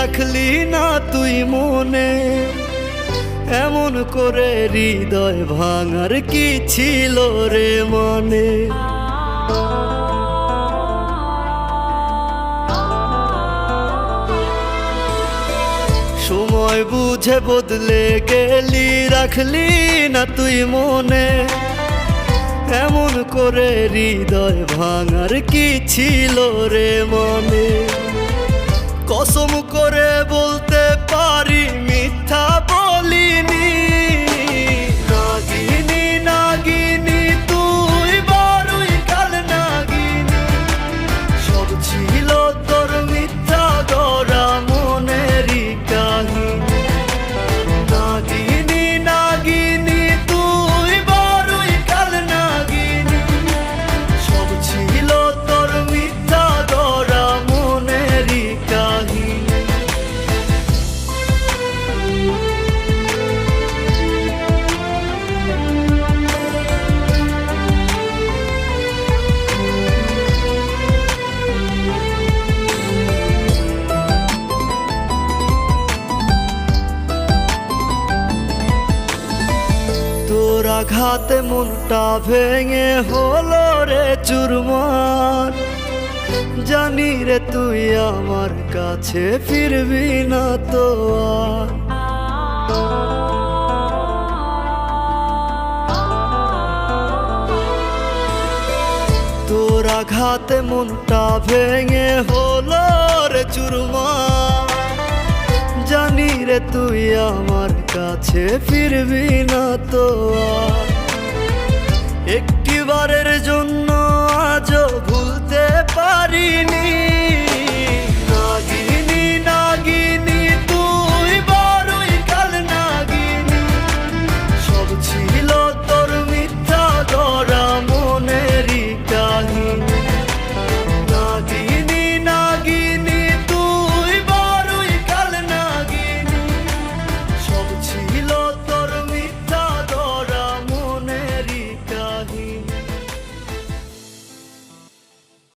রাখলি না তুই মনে, এমন করে হৃদয় ভাঙার কি ছিল রে মানে। সময় বুঝে বদলে গেলি, রাখলি না তুই মনে, এমন করে হৃদয় ভাঙার কি ছিল রে মনে। কসম করে বলতে পারি মিথ্যা বলিনি, নাগিনী নাগিনী তুই বড়ই কাল নাগিনী। সব ছিল তোর মিথ্যা গড়া মনেরই কাহিনী। নাগিনী নাগিনী তুই বড়ই কাল নাগিনী। সব ছিল তোর মিথ্যা গড়া মনেরই কাহিনী। তোর আঘাতে মনটা ভেঙে হলো রে চুরমার। জানি রে তুই আমার কাছে ফিরবি না তো আর। তোর আঘাতে মনটা ভেঙে হলো রে চুরমার। জানি রে তুই আমার কাছে ফিরবি না তো আর। একটিবারের জন্য আজও ভুলতে পারিনি।